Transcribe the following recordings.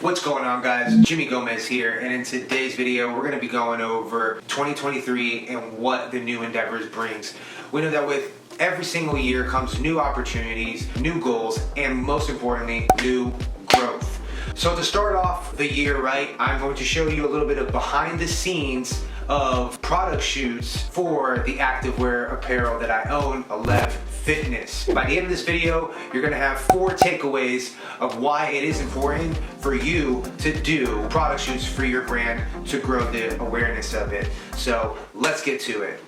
What's going on, guys? Jimmy Gomez here, and in today's video we're going to be going over 2023 and what the new endeavors brings. We know that with every single year comes new opportunities, new goals, and most importantly, new growth. So to start off the year right, I'm going to show you a little bit of behind the scenes of product shoots for the activewear apparel that I own, Elev Fitness. By the end of this video, you're gonna have 4 takeaways of why it is important for you to do product shoots for your brand to grow the awareness of it. So let's get to it.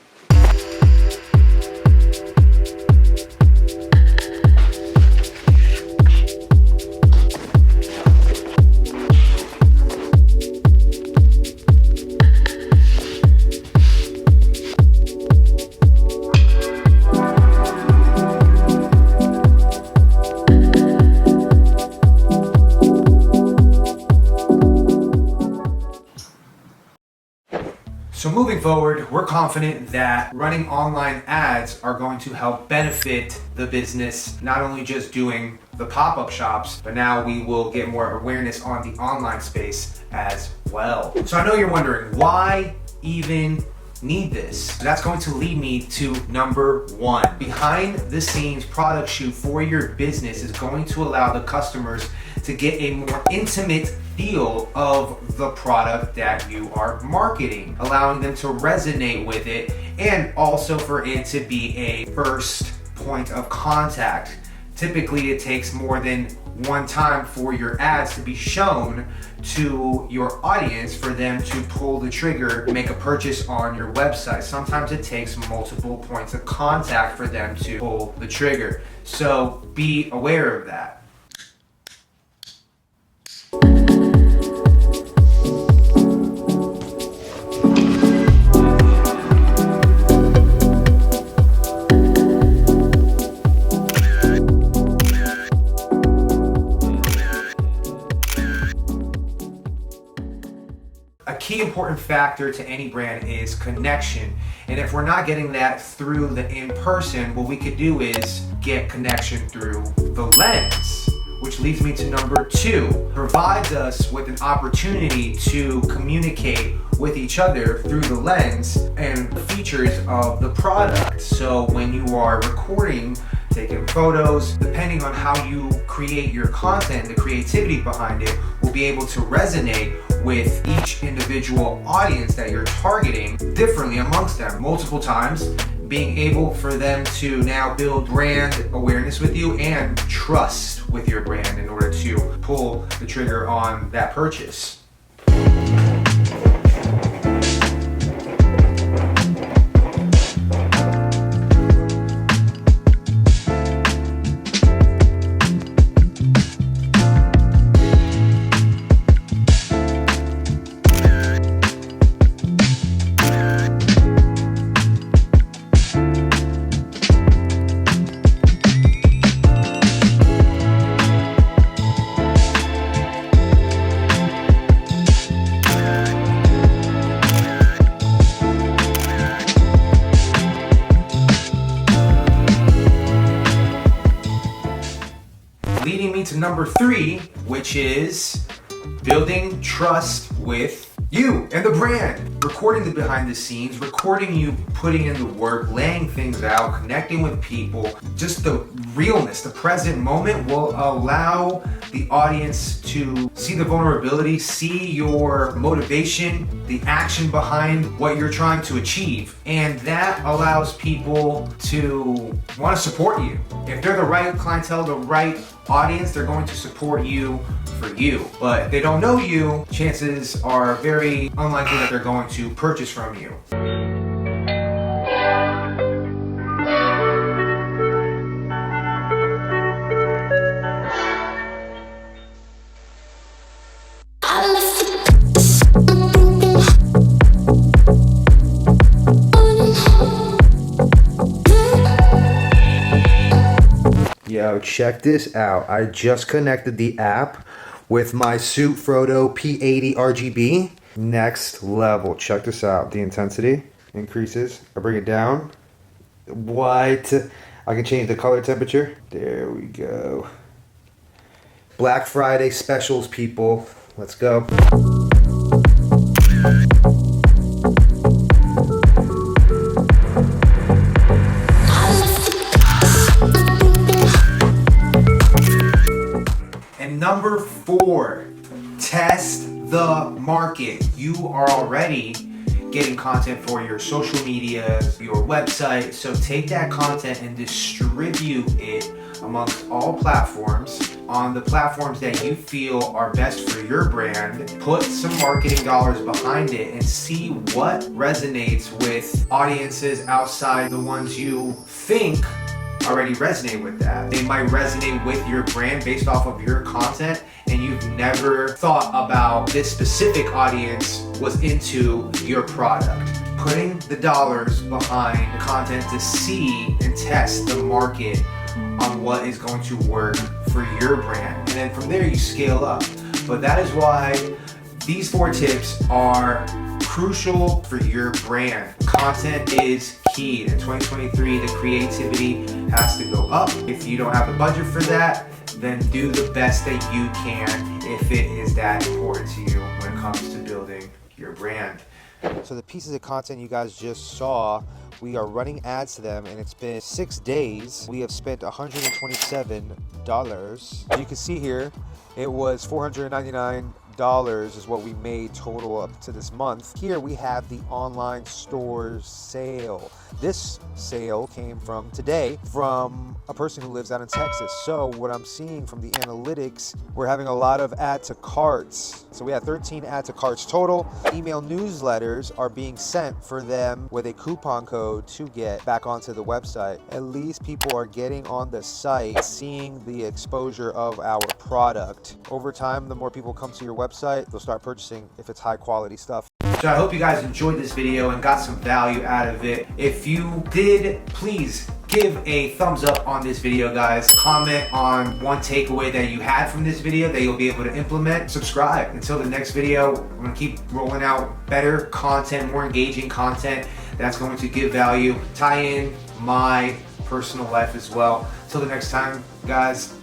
So moving forward, we're confident that running online ads are going to help benefit the business, not only just doing the pop-up shops, but now we will get more awareness on the online space as well. So I know you're wondering, why even need this? That's going to lead me to number 1. Behind the scenes product shoot for your business is going to allow the customers to get a more intimate feel of the product that you are marketing, allowing them to resonate with it, and also for it to be a first point of contact. Typically, it takes more than one time for your ads to be shown to your audience for them to pull the trigger, make a purchase on your website. Sometimes it takes multiple points of contact for them to pull the trigger. So be aware of that. A key important factor to any brand is connection. And if we're not getting that through the in-person, what we could do is get connection through the lens, which leads me to number 2. Provides us with an opportunity to communicate with each other through the lens and the features of the product. So when you are recording, taking photos, depending on how you create your content, the creativity behind it will be able to resonate with each individual audience that you're targeting differently amongst them multiple times, being able for them to now build brand awareness with you and trust with your brand in order to pull the trigger on that purchase. Leading me to number 3, which is building trust with you and the brand. Recording the behind the scenes, recording you putting in the work, laying things out, connecting with people. Just the realness, the present moment will allow the audience to see the vulnerability, see your motivation, the action behind what you're trying to achieve. And that allows people to want to support you. If they're the right clientele, the right audience, they're going to support you for you. But if they don't know you, chances are very unlikely that they're going to purchase from you. Yo, check this out. I just connected the app with my Suit Frodo P80 RGB. Next level. Check this out. The intensity increases. I bring it down. What? I can change the color temperature. There we go. Black Friday specials, people. Let's go. And number 4, test the market. You are already getting content for your social media, your website. So take that content and distribute it amongst all platforms on the platforms that you feel are best for your brand. Put some marketing dollars behind it and see what resonates with audiences outside the ones you think already resonate with that. They might resonate with your brand based off of your content, and you've never thought about this specific audience was into your product. Putting the dollars behind the content to see and test the market on what is going to work for your brand. And then from there you scale up. But that is why these 4 tips are crucial for your brand. Content is key. In 2023, the creativity has to go up. If you don't have the budget for that, then do the best that you can if it is that important to you when it comes to building your brand. So the pieces of content you guys just saw, we are running ads to them, and it's been 6 days. We have spent $127. You can see here, it was $499 is what we made total up to this month. Here we have the online store sale. This sale came from today from a person who lives out in Texas. So what I'm seeing from the analytics, we're having a lot of add to carts. So we have 13 add to carts total. Email newsletters are being sent for them with a coupon code to get back onto the website. At least people are getting on the site, seeing the exposure of our product. Over time, the more people come to your website, they'll start purchasing if it's high quality stuff. So I hope you guys enjoyed this video and got some value out of it. If you did, please give a thumbs up on this video, guys. Comment on one takeaway that you had from this video that you'll be able to implement. Subscribe. Until the next video, I'm gonna keep rolling out better content, more engaging content that's going to give value, tie in my personal life as well. Till the next time, guys.